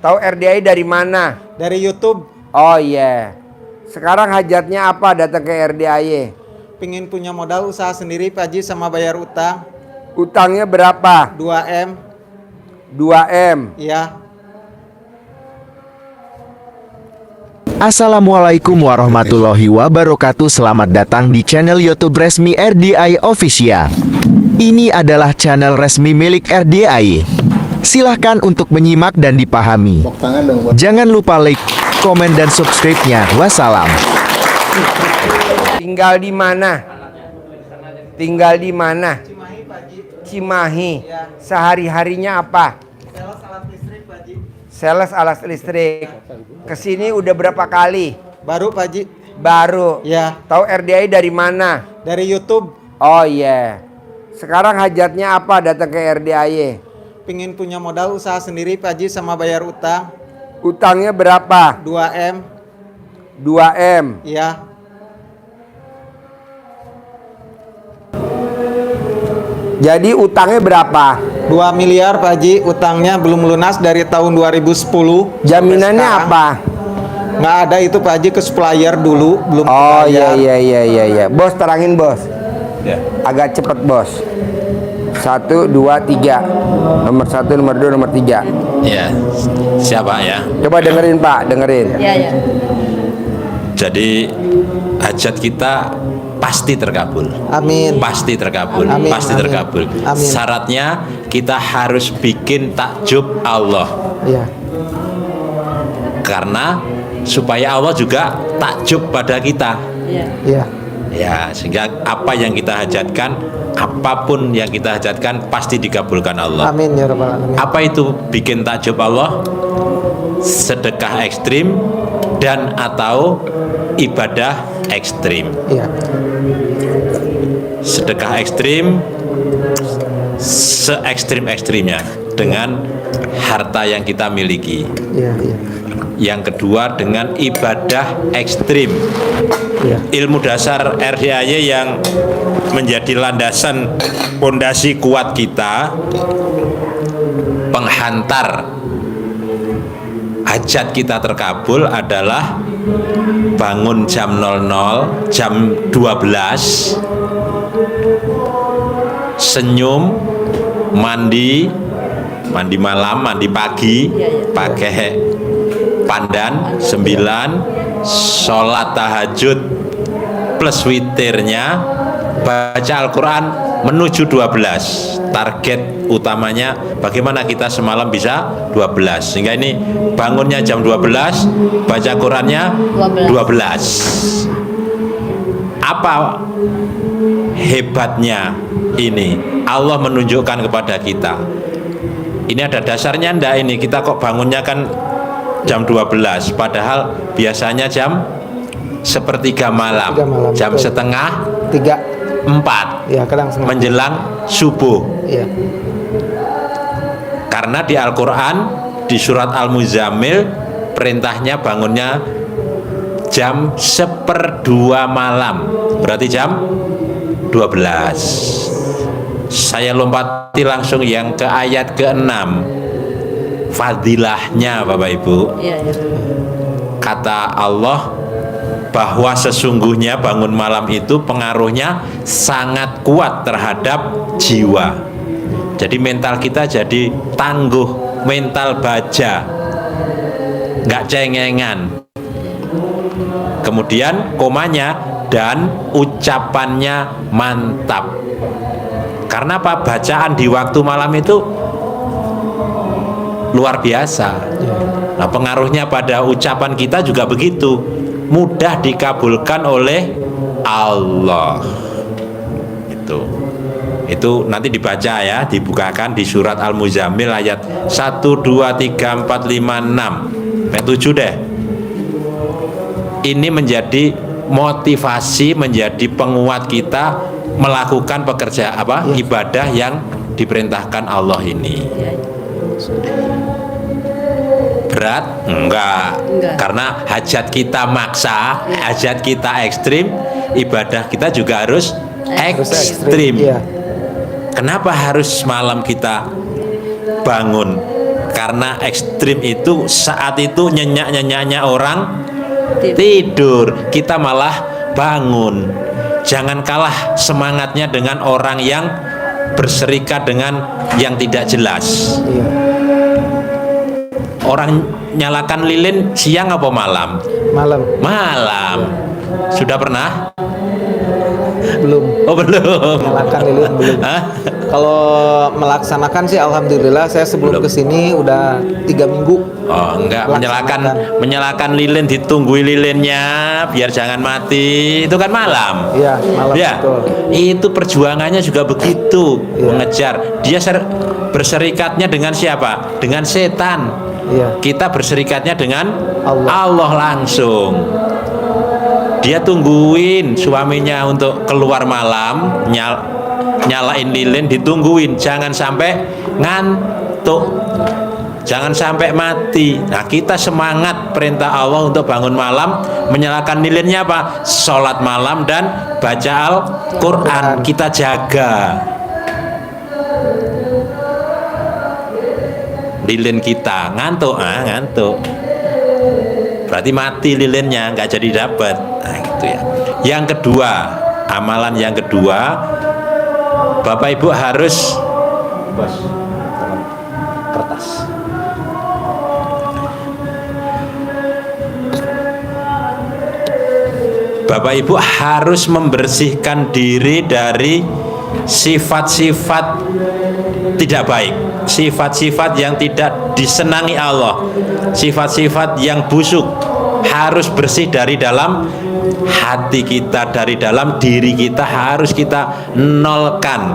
Tahu RDI dari mana? Dari YouTube. Oh iya. Sekarang hajatnya apa datang ke RDI? Pingin punya modal usaha sendiri Pak Haji sama bayar utang. Utangnya berapa? 2M. 2M. Iya. Assalamualaikum warahmatullahi wabarakatuh. Selamat datang di channel YouTube resmi RDI Official. Ini adalah channel resmi milik RDI. Silahkan untuk menyimak dan dipahami. Jangan lupa like, komen, dan subscribe-nya. Wassalam. Tinggal di mana? Tinggal di mana? Cimahi Pak Haji. Cimahi. Ya. Sehari-harinya apa? Sales alat listrik Pak Haji. Sales alat listrik. Kesini udah berapa kali? Baru Pak Haji. Baru. Ya. Tahu RDI dari mana? Dari YouTube. Oh iya. Sekarang hajatnya apa datang ke RDI? Pingin punya modal usaha sendiri Pak Haji sama bayar utang. Utangnya berapa? 2M. 2M. Iya. Jadi utangnya berapa? 2 miliar Pak Haji. Utangnya belum lunas dari tahun 2010. Jaminannya sampai sekarang. apa? Nggak ada itu Pak Haji, ke supplier dulu belum Oh iya kebayar. iya. Bos terangin bos. Ya. Agak cepet bos. 1, 2, 3. Nomor 1, nomor 2, nomor 3. Ya, siapa ya? Coba dengerin Pak, dengerin. Ya. Jadi hajat kita pasti terkabul. Amin. Pasti terkabul, Amin. pasti Amin. terkabul. Amin. Syaratnya kita harus bikin takjub Allah. Iya. Karena supaya Allah juga takjub pada kita. Iya. Ya, sehingga apa yang kita hajatkan, apapun yang kita hajatkan pasti dikabulkan Allah. Amin ya rabbal alamin. Apa itu bikin takjub Allah? Sedekah ekstrim dan atau ibadah ekstrim. Iya. Sedekah ekstrim se-ekstrim-ekstrimnya dengan harta yang kita miliki. Iya. Yang kedua dengan ibadah ekstrim. Iya. Ilmu dasar RDAY yang menjadi landasan pondasi kuat kita, penghantar hajat kita terkabul adalah bangun jam 00, jam 12, senyum, mandi malam, mandi pagi, pakai pandan 9, sholat tahajud plus witirnya, baca Al-Quran menuju 12. Target utamanya bagaimana kita semalam bisa 12, sehingga ini bangunnya jam 12, baca Qurannya 12. Apa hebatnya ini? Allah menunjukkan kepada kita, ini ada dasarnya ndak ini, kita kok bangunnya kan jam 12, padahal biasanya jam sepertiga malam, jam betul. setengah 4 Iya, kadang setengah. menjelang subuh. Iya. Karena di Al-Quran di surat Al-Muzammil perintahnya bangunnya jam 1/2 malam, berarti jam 12. Saya lompati langsung yang ke ayat ke-6, fadilahnya Bapak Ibu. Kata Allah bahwa sesungguhnya bangun malam itu pengaruhnya sangat kuat terhadap jiwa. Jadi mental kita jadi tangguh, mental baja, nggak cengengan. Kemudian komanya, dan ucapannya mantap. Karena apa? Bacaan di waktu malam itu luar biasa. Nah, pengaruhnya pada ucapan kita juga begitu, mudah dikabulkan oleh Allah. Itu nanti dibaca ya, dibukakan di surat Al-Muzammil ayat 1, 2, 3, 4, 5, 6 sampai 7 deh. Ini menjadi motivasi, menjadi penguat kita melakukan ibadah yang diperintahkan Allah ini. Berat? Enggak. Karena hajat kita maksa, hajat kita ekstrim, ibadah kita juga harus ekstrim. Iya. Kenapa harus malam kita bangun? Karena ekstrim itu saat itu nyenyak-nyenyaknya orang tidur, kita malah bangun. Jangan kalah semangatnya dengan orang yang berserikat dengan yang tidak jelas. Iya. Orang nyalakan lilin siang apa malam? Malam. Malam. Sudah pernah? Belum. Oh belum. Nyalakan lilin belum. Hah? Kalau melaksanakan sih alhamdulillah saya sebelum Belum. kesini udah 3 minggu. Oh enggak, menyalakan lilin, ditunggui lilinnya biar jangan mati. Itu kan malam. Iya, malam Ya, betul. itu perjuangannya juga begitu, Iya. mengejar. Dia berserikatnya dengan siapa? Dengan setan. Iya. Kita berserikatnya dengan Allah. Allah langsung. Dia tungguin suaminya untuk keluar malam, nyalain lilin, ditungguin, jangan sampai ngantuk, jangan sampai mati. Nah, kita semangat perintah Allah untuk bangun malam, menyalakan lilinnya apa? Sholat malam dan baca Al-Quran. Kita jaga lilin kita. Ngantuk, berarti mati lilinnya, nggak jadi dapat. Nah, gitu ya. Yang kedua, amalan yang kedua, Bapak Ibu harus kertas. Bapak Ibu harus membersihkan diri dari sifat-sifat tidak baik, sifat-sifat yang tidak disenangi Allah, sifat-sifat yang busuk. Harus bersih dari dalam hati kita, dari dalam diri kita, harus kita nolkan.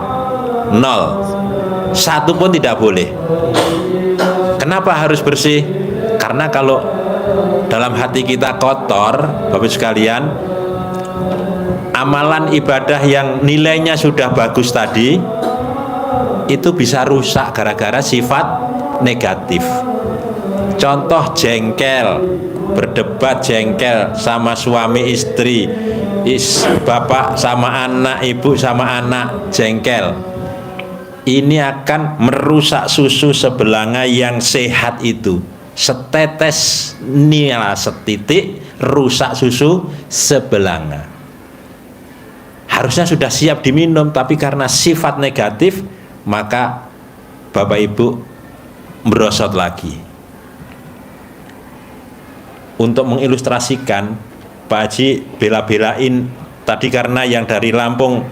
Nol, satu pun tidak boleh. Kenapa harus bersih? Karena kalau dalam hati kita kotor, Bapak sekalian, amalan ibadah yang nilainya sudah bagus tadi itu bisa rusak gara-gara sifat negatif. Contoh jengkel, berdebat jengkel sama suami istri, bapak sama anak, ibu sama anak, jengkel. Ini akan merusak susu sebelanga yang sehat itu. Setetes nila setitik rusak susu sebelanga. Harusnya sudah siap diminum, tapi karena sifat negatif, maka Bapak Ibu merosot lagi. Untuk mengilustrasikan, Pak Haji bela-belain tadi karena yang dari Lampung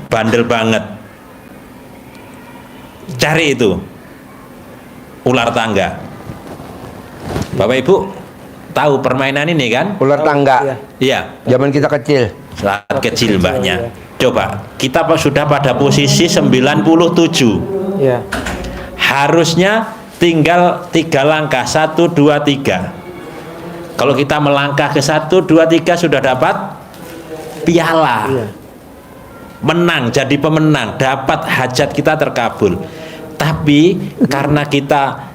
bandel banget. Cari itu ular tangga. Bapak Ibu tahu permainan ini kan? Ular tangga. Iya. Zaman kita kecil. Saat kecil mbaknya. Coba kita sudah pada posisi 97. Iya. Harusnya tinggal 3 langkah, 1, 2, 3. Kalau kita melangkah ke 1, 2, 3 sudah dapat piala. Iya. Menang, jadi pemenang, dapat hajat kita terkabul. Tapi karena kita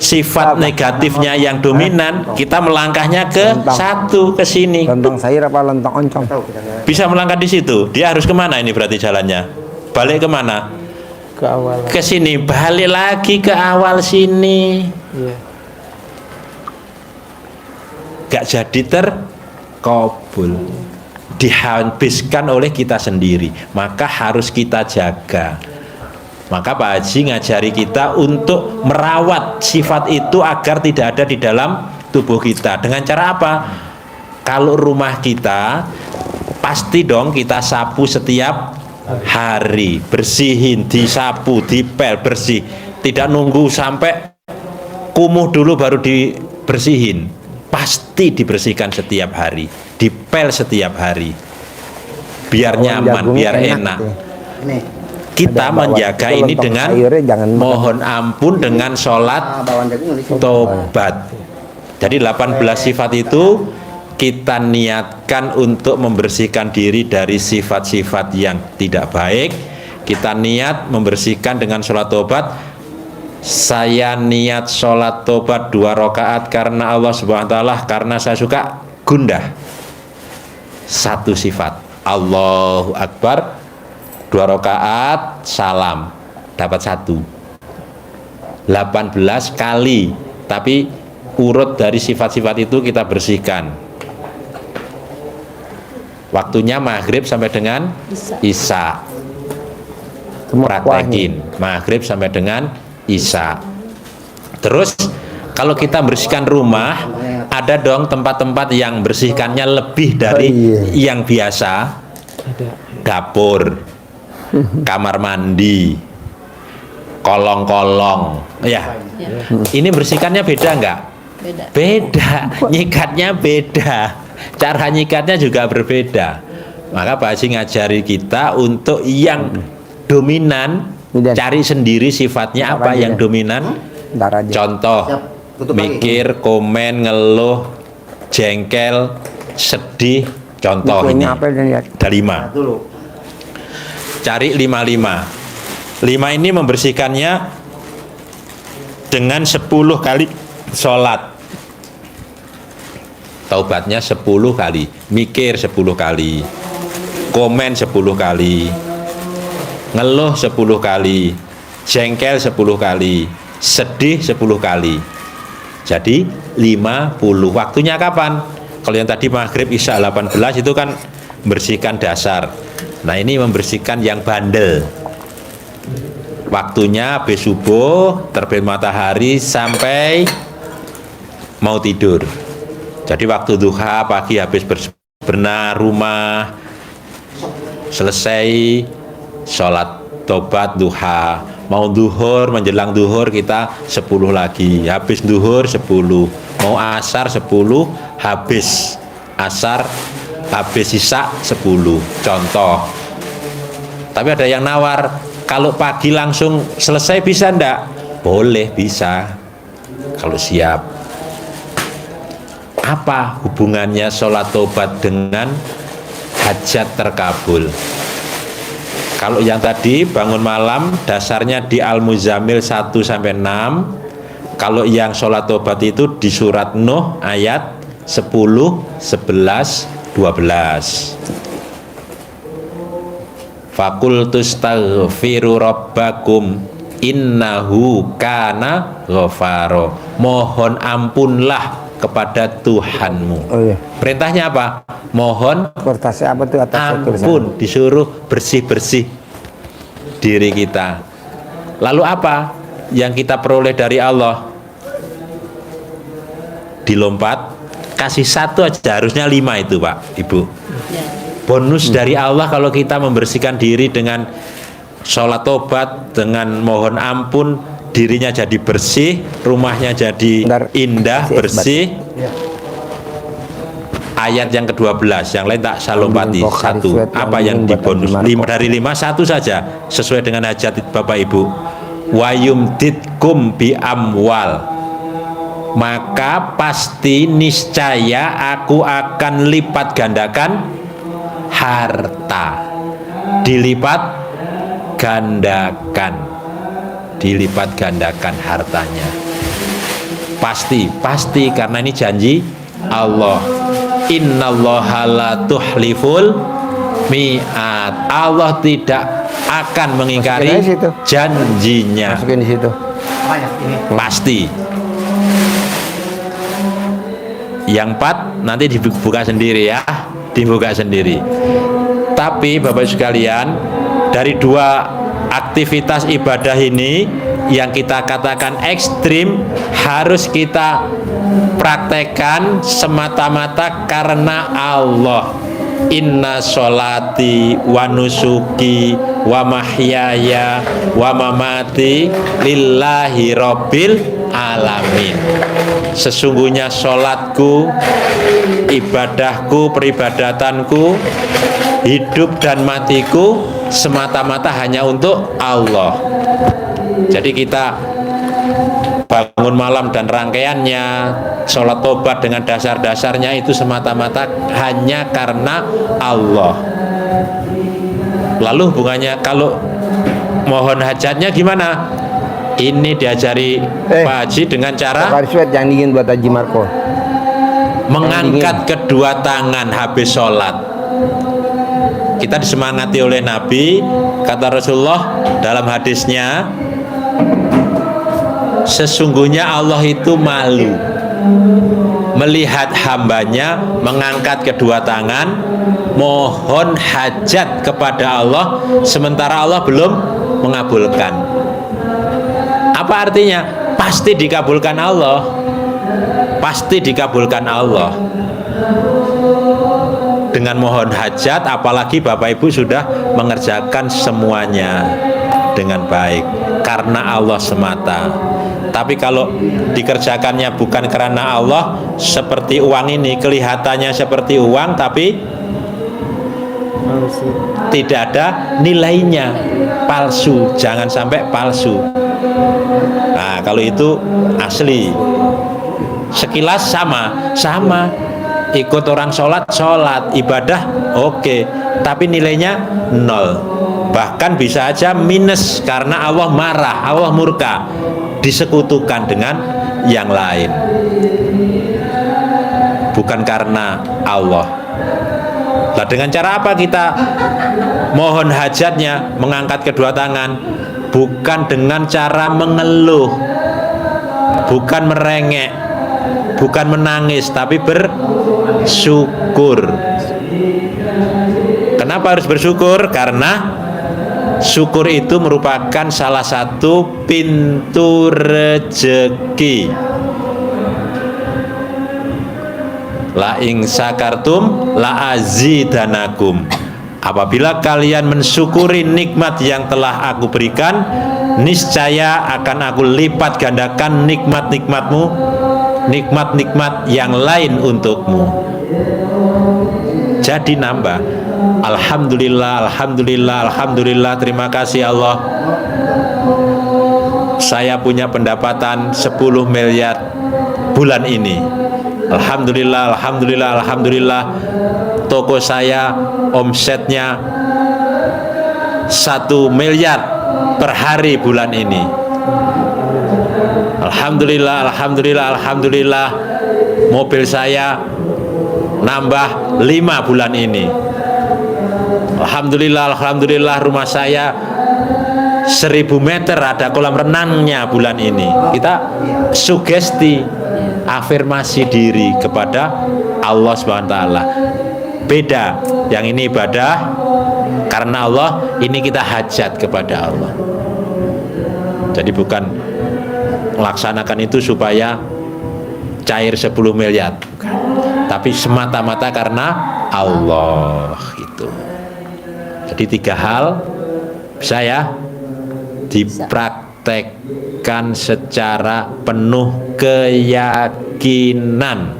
sifat negatifnya yang dominan, kita melangkahnya ke satu, ke sini. Lontong sayur apa lontong oncom? Bisa melangkah di situ. Dia harus kemana ini berarti jalannya? Balik kemana? Ke awal. Ke sini, balik lagi ke awal sini. Iya. Gak jadi terkabul, dihabiskan oleh kita sendiri. Maka harus kita jaga. Maka Pak Haji ngajari kita untuk merawat sifat itu agar tidak ada di dalam tubuh kita. Dengan cara apa? Kalau rumah kita, pasti dong kita sapu setiap hari, bersihin, disapu, dipel, bersih. Tidak nunggu sampai kumuh dulu baru dibersihin. Pasti dibersihkan setiap hari, dipel setiap hari, biar nyaman, biar enak. Kita menjaga ini dengan mohon ampun, dengan sholat tobat. Jadi 18 sifat itu kita niatkan untuk membersihkan diri dari sifat-sifat yang tidak baik. Kita niat membersihkan dengan sholat tobat. Saya niat sholat tobat 2 rakaat karena Allah Subhanahu wa ta'ala, karena saya suka gundah. 1 sifat, Allahu Akbar, 2 rakaat, salam, dapat 1. 18 kali, tapi urut dari sifat-sifat itu kita bersihkan. Waktunya maghrib sampai dengan isya. Praktekin maghrib sampai dengan isya. Terus kalau kita bersihkan rumah, ada dong tempat-tempat yang bersihkannya lebih dari yang biasa. Dapur, kamar mandi, kolong-kolong, ya. Ini bersihkannya beda enggak? Beda. Nyikatnya beda. Cara nyikatnya juga berbeda. Maka Pak Haji ngajari kita untuk yang dominan, cari sendiri sifatnya apa yang dominan. Contoh, mikir, komen, ngeluh, jengkel, sedih. Contoh ini ada 5. Cari 5. 5 ini membersihkannya dengan 10 kali sholat. Taubatnya 10 kali, mikir 10 kali, komen 10 kali, ngeluh 10 kali, jengkel 10 kali, sedih 10 kali. Jadi 50. Waktunya kapan? Kalau yang tadi maghrib isya 18 itu kan membersihkan dasar. Nah ini membersihkan yang bandel. Waktunya habis subuh, terbit matahari sampai mau tidur. Jadi waktu duha pagi habis bebenah rumah, selesai sholat tobat duha. Mau duhur, menjelang duhur kita 10 lagi. Habis duhur 10. Mau asar 10, habis asar, habis isya 10. Contoh. Tapi ada yang nawar, kalau pagi langsung selesai bisa enggak? Boleh, bisa. Kalau siap. Apa hubungannya sholat tobat dengan hajat terkabul? Kalau yang tadi bangun malam dasarnya di Al-Muzammil 1-6. Kalau yang sholat tobat itu di surat Nuh ayat 10, 11, 12. Fakultus taghfiru rabbakum innahu kana ghafaro. Mohon ampunlah kepada Tuhanmu. Perintahnya apa? Mohon ampun, disuruh bersih-bersih diri kita. Lalu apa yang kita peroleh dari Allah? Dilompat, kasih 1 aja, harusnya 5 itu Pak, Ibu. Bonus dari Allah kalau kita membersihkan diri dengan sholat tobat, dengan mohon ampun, dirinya jadi bersih, rumahnya jadi indah, bersih. Ayat yang ke-12, yang lain tak saya lompati. 1, apa yang dibonus? 5 dari 5, 1 saja, sesuai dengan hajat Bapak Ibu. Wayumditkum bi amwal, maka pasti niscaya aku akan lipat gandakan harta. Dilipat gandakan, dilipat gandakan hartanya. Pasti karena ini janji Allah. Innallaha la tuhliful mi'at. Allah tidak akan mengingkari janjinya. Masukin di situ. Pasti. Yang 4 nanti dibuka sendiri ya, dibuka sendiri. Tapi Bapak sekalian, dari 2 aktivitas ibadah ini yang kita katakan ekstrim harus kita praktekkan semata-mata karena Allah. Inna sholati wa nusuki wa mahyaya wa mamati lillahi rabbil alamin. Sesungguhnya sholatku, ibadahku, peribadatanku, hidup dan matiku semata-mata hanya untuk Allah. Jadi kita bangun malam dan rangkaiannya, sholat tobat dengan dasar-dasarnya itu semata-mata hanya karena Allah. Lalu hubungannya kalau mohon hajatnya gimana? Ini diajari Pak Haji dengan cara yang dingin buat Haji Marco. Mengangkat kedua tangan habis sholat. Kita disemangati oleh Nabi, kata Rasulullah dalam hadisnya, Sesungguhnya Allah itu malu melihat hambanya mengangkat kedua tangan mohon hajat kepada Allah sementara Allah belum mengabulkan. Apa artinya? Pasti dikabulkan Allah. Pasti dikabulkan Allah. Dengan mohon hajat, apalagi Bapak Ibu sudah mengerjakan semuanya dengan baik karena Allah semata. Tapi kalau dikerjakannya bukan karena Allah, seperti uang ini kelihatannya seperti uang tapi tidak ada nilainya, palsu. Jangan sampai palsu. Nah, kalau itu asli. Sekilas sama. Ikut orang sholat, ibadah oke, tapi nilainya 0. Bahkan bisa aja minus karena Allah marah, Allah murka, disekutukan dengan yang lain. Bukan karena Allah. Nah, dengan cara apa kita mohon hajatnya, mengangkat kedua tangan? Bukan dengan cara mengeluh, bukan merengek, bukan menangis, tapi bersyukur. Kenapa harus bersyukur? Karena syukur itu merupakan salah satu pintu rezeki. La ing sakartum la azidanakum. Apabila kalian mensyukuri nikmat yang telah aku berikan, niscaya akan aku lipat gandakan nikmat-nikmatmu, nikmat-nikmat yang lain untukmu. Jadi nambah. Alhamdulillah, alhamdulillah, alhamdulillah. Terima kasih Allah. Saya punya pendapatan 10 miliar bulan ini. Alhamdulillah, alhamdulillah, alhamdulillah. Toko saya omsetnya 1 miliar per hari bulan ini. Alhamdulillah, alhamdulillah, alhamdulillah. Mobil saya nambah 5 bulan ini. Alhamdulillah, alhamdulillah. Rumah saya 1000 meter ada kolam renangnya bulan ini. Kita sugesti, afirmasi diri kepada Allah Subhanahu wa taala. Beda, yang ini ibadah karena Allah, ini kita hajat kepada Allah. Jadi bukan melaksanakan itu supaya cair 10 miliar, tapi semata-mata karena Allah itu. Jadi 3 hal bisa ya dipraktekkan secara penuh keyakinan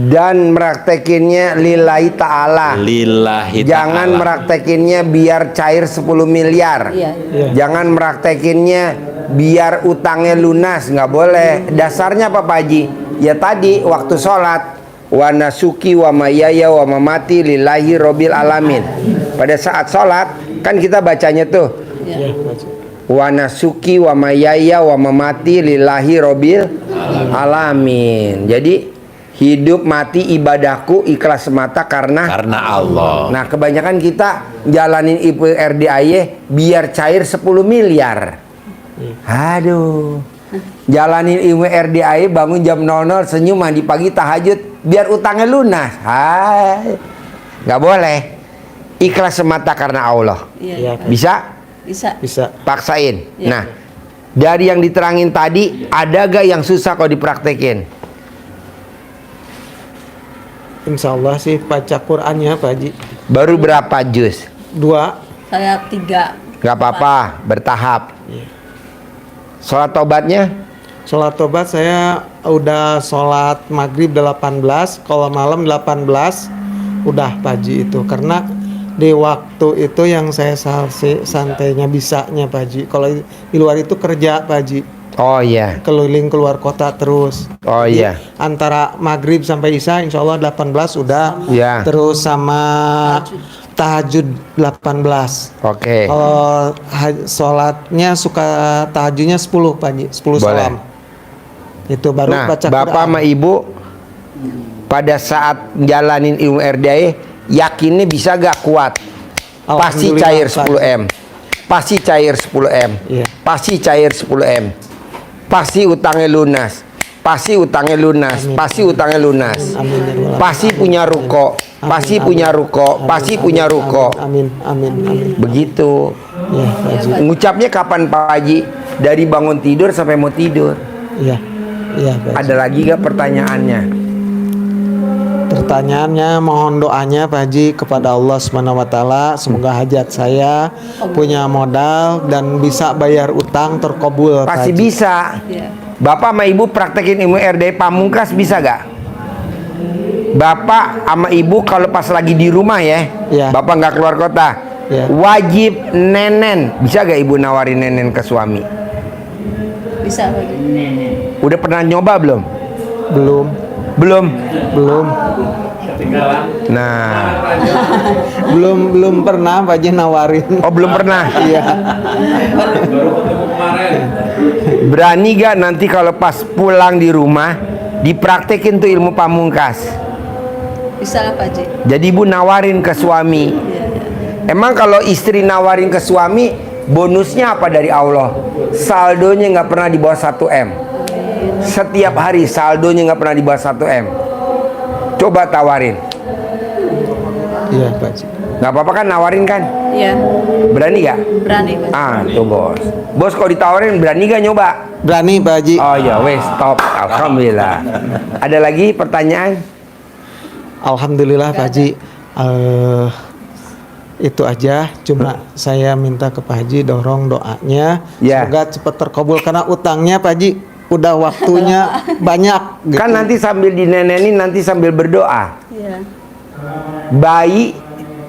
dan meraktekinnya lillahi ta'ala. Lillahi ta'ala. Jangan meraktekinnya biar cair 10 miliar. Jangan meraktekinnya biar utangnya lunas, nggak boleh. Dasarnya apa Pak Haji? Ya tadi waktu sholat, wa nasuki wa mayaya wa mamati lillahi robbil alamin. Pada saat sholat kan kita bacanya tuh wa nasuki wa mayaya wa mamati lillahi robbil alamin. Jadi hidup mati ibadahku ikhlas semata karena Allah. Nah, kebanyakan kita jalanin IPRDAY biar cair 10 miliar. Aduh. Jalanin IPRDAY bangun jam 00 senyum mandi pagi tahajud biar utangnya lunas. Hai. Nggak boleh. Ikhlas semata karena Allah. Bisa? Bisa. Paksain. Nah, dari yang diterangin tadi ada gak yang susah kalau dipraktekin? Insya Allah sih baca Qurannya Pak Haji. Baru berapa juz? 2. Saya 3. Gak apa-apa, bertahap. Sholat tobatnya? Sholat tobat saya udah sholat maghrib 18, kalau malam 18 udah Pak Haji itu. Karena di waktu itu yang saya santainya bisanya Pak Haji. Kalau di luar itu kerja Pak Haji. Oh iya. Keliling keluar kota terus. Oh iya. Antara maghrib sampai isya insya Allah 18 udah. Iya. Terus sama tahajud 18. Oke. Kalau sholatnya suka tahajudnya 10 Pak Haji, 10 salam. Itu baru Nah, baca Bapak Quran. sama Ibu pada saat jalanin ilmu RDAY yakinnya bisa gak kuat? Pasti cair 10 M. Pasti cair 10 M. Iya. Pasti cair 10 M. Pasti utangnya lunas. Pasti utangnya lunas. Pasti utangnya lunas. Amin ya Rabbal Pasti punya ruko. Pasti punya ruko. Pasti punya ruko. Amin, amin, amin. Begitu. Ya, Pak Haji. Ngucapnya kapan Pak Haji? Dari bangun tidur sampai mau tidur. Iya, iya, Pak Haji. Ada lagi gak pertanyaannya? Pertanyaannya, mohon doanya Pak Haji kepada Allah Subhanahu wa taala, semoga hajat saya punya modal dan bisa bayar utang terkabul. Pak Pasti Haji. bisa. Iya. Bapak sama ibu praktekin ilmu RD Pamungkas bisa gak? Bapak sama ibu kalau pas lagi di rumah ya, Iya. bapak nggak keluar kota, Iya. wajib nenen. Bisa gak ibu nawarin nenen ke suami? Bisa Pak Haji. Udah pernah nyoba belum? Belum, Belum. belum, Nah, belum pernah Pak Haji nawarin. oh belum pernah. Iya, Berani gak nanti kalau pas pulang di rumah dipraktekin tuh ilmu pamungkas? Bisa Pak Haji. Jadi ibu nawarin ke suami. Iya, iya. Emang kalau istri nawarin ke suami, bonusnya apa dari Allah? Saldonya nggak pernah di bawah 1 M. Setiap hari saldonya nggak pernah di bawah 1 M. Coba tawarin. iya Pak Haji. Nggak apa-apa kan nawarin kan? Iya. Berani gak? Berani Pak Haji. Ah, tuh bos. Bos kalau ditawarin berani gak nyoba? Berani Pak Haji. Oh ya wes, stop. Alhamdulillah. Ada lagi pertanyaan? Alhamdulillah Pak Haji. Itu aja, cuma saya minta ke Pak Haji dorong doanya Ya. semoga cepat terkabul karena utangnya Pak Haji udah waktunya banyak gitu. Kan nanti sambil dinenenin, nanti sambil berdoa. Iya. Bayi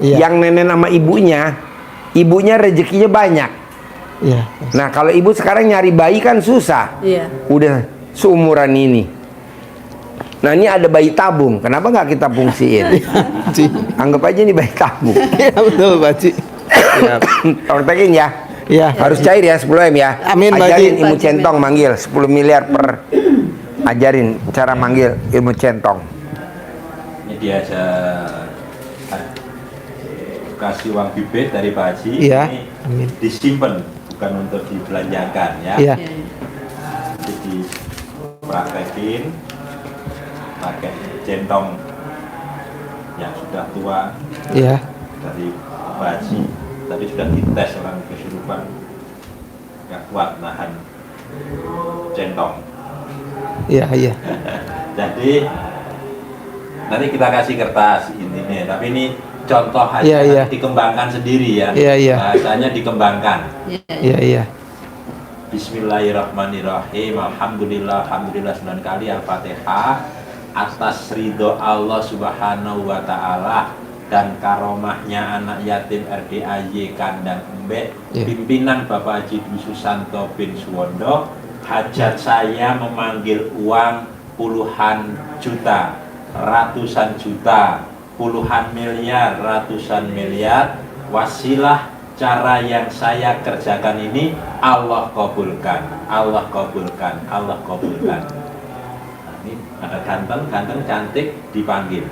Iya. yang nenen sama ibunya, ibunya rezekinya banyak. Iya. Nah kalau ibu sekarang nyari bayi kan susah. Iya. Udah seumuran ini. Nah ini ada bayi tabung, kenapa nggak kita fungsiin? Haji. Anggap aja ini bayi tabung. Iya betul Pak Haji. Iya. Praktekin ya. Iya. Harus cair ya 10 M ya. Amin, Pak Ajarin Haji. ilmu centong manggil 10 miliar per. Ajarin cara manggil ilmu centong. Ini dia kasih uang bibit dari Pak Haji. Iya. Ini Amin. disimpan, bukan untuk dibelanjakan ya. Iya. Iya, iya. Jadi praktekin pakai centong yang sudah tua Iya. dari Pak Haji. Tadi sudah dites orang kesurupan, nggak kuat nahan centong. Iya, iya. Jadi nanti kita kasih kertas ini, tapi ini contoh aja, Iya, iya. nanti dikembangkan sendiri ya. Iya, iya. Bahasanya dikembangkan. Iya, iya. Iya, iya. Bismillahirrahmanirrahim. Alhamdulillah, alhamdulillah 9 kali Al-Fatihah. Atas ridho Allah Subhanahu wa taala dan karomahnya anak yatim RDAY Kandang Embek, Iya. pimpinan Bapak Haji Dwi Susanto bin Suwondo, hajat saya memanggil uang puluhan juta, ratusan juta, puluhan miliar, ratusan miliar. Wasilah cara yang saya kerjakan ini Allah kabulkan, Allah kabulkan, Allah kabulkan. Nah, ini ada ganteng, cantik dipanggil.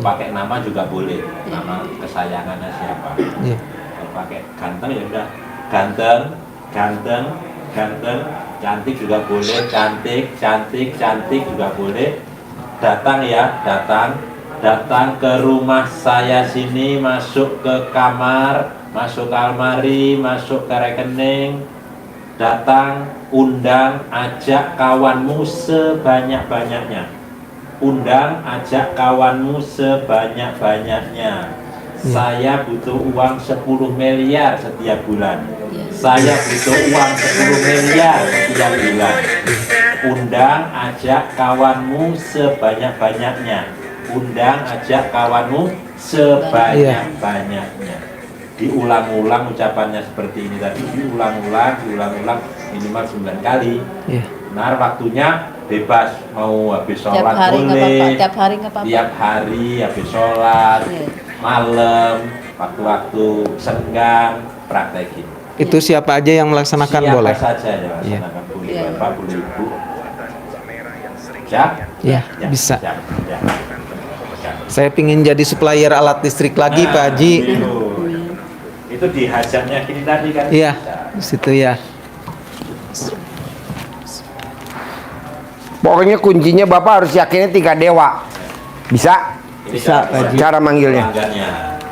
Pakai nama juga boleh, nama kesayangannya siapa. Iya. Kalau pakai ganteng ya udah ganteng, ganteng, ganteng, cantik juga boleh, cantik, cantik, cantik juga boleh. Datang ya, datang ke rumah saya sini, masuk ke kamar, masuk ke almari, masuk ke rekening, datang, undang, ajak kawanmu sebanyak-banyaknya. Undang, ajak kawanmu sebanyak-banyaknya. Saya butuh uang 10 miliar setiap bulan. Saya butuh uang 10 miliar setiap bulan. Undang, ajak kawanmu sebanyak-banyaknya. Undang, ajak kawanmu sebanyak-banyaknya. Diulang-ulang ucapannya seperti ini tadi, diulang-ulang minimal 9 kali. Iya. Benar, waktunya bebas, mau habis Tiap sholat hari nggak boleh, apa-apa. Tiap hari nggak apa-apa. tiap hari habis sholat, Iya. malam, waktu-waktu senggang, praktekin. Itu siapa aja yang melaksanakan Siapa boleh? saja ya laksanakan, boleh Iya. bapak, boleh ibu. Siap? Iya, Ya, bisa. siap, ya. Saya pingin jadi supplier alat listrik lagi Nah, Pak Haji. Itu di hajatnya ini tadi kan. Iya, bisa. di situ ya. Pokoknya kuncinya Bapak harus yakinnya tingkat dewa. Bisa? Bisa, Pak Haji. Cara manggilnya. Pelanggannya.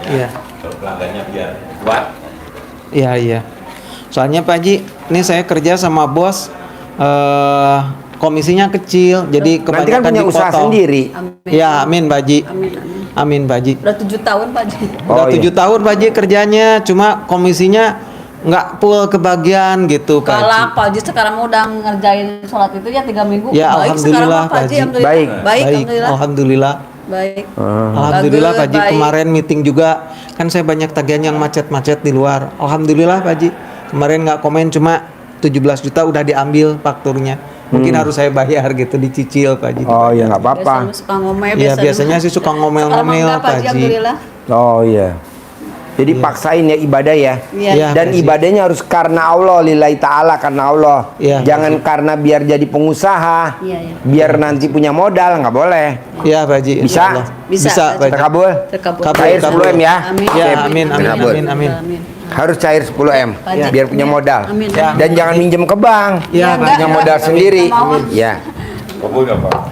Iya. Kalau pelanggannya biar kuat. Iya, iya. Soalnya Pak Haji, ini saya kerja sama bos, komisinya kecil, jadi Nanti kan kebanyakan punya usaha dipotong. sendiri. Amin. Ya, amin Pak Haji. Amin, amin. Amin Pak Haji. Udah 7 tahun Pak Haji. Udah Oh, 7 tahun Pak Haji kerjanya, cuma komisinya nggak full kebagian gitu Pak Haji. Kalah Pak Haji sekarang udah ngerjain sholat itu ya 3 minggu. Ya, Baik sekarang alhamdulillah, Pak Haji. Pak Haji. Alhamdulillah. Baik. Baik, alhamdulillah. Alhamdulillah. Baik. Alhamdulillah Pak Haji, Baik. kemarin meeting juga kan saya banyak tagihan yang macet-macet di luar. Alhamdulillah Pak Haji, kemarin nggak komen, cuma 17 juta udah diambil fakturnya. Mungkin harus saya bayar gitu, dicicil Pak Haji. Oh ya nggak apa-apa. Biasanya suka ngomel. Iya, biasanya sih suka ngomel-ngomel, Sekarang Pak Pak Haji. Haji. Alhamdulillah. Oh iya. Jadi paksain ya ibadah ya. Iya. Iya. Dan Pak Haji. ibadahnya harus karena Allah, lillahi ta'ala, karena Allah. Iya, Jangan karena biar jadi pengusaha, Iya, iya. biar nanti punya modal, nggak boleh. Iya Pak Haji. Bisa? insya Allah. Bisa, Bisa Pak Haji. Terkabul? Terkabul. Kabul, Cair kabul. 10 M ya. Amin. Ya, Oke. amin, amin, Terkabul. amin, amin. Harus cair 10 M Haji. biar punya modal. Amin. Ya. Dan jangan minjem ke bank. Iya, Pak. Punya modal sendiri. Ya.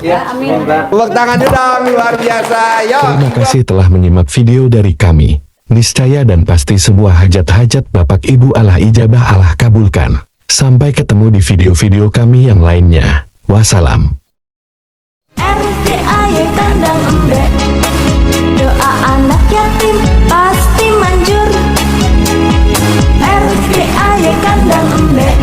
Ya, amin. Tepuk tangan dulu dong, luar biasa. Yo. Terima kasih telah menyimak video dari kami. Niscaya dan pasti sebuah hajat-hajat Bapak Ibu Allah ijabah Allah kabulkan. Sampai ketemu di video-video kami yang lainnya. Wassalam. RDAY kandang embek, doa anak yatim pasti manjur. RDAY kandang embek,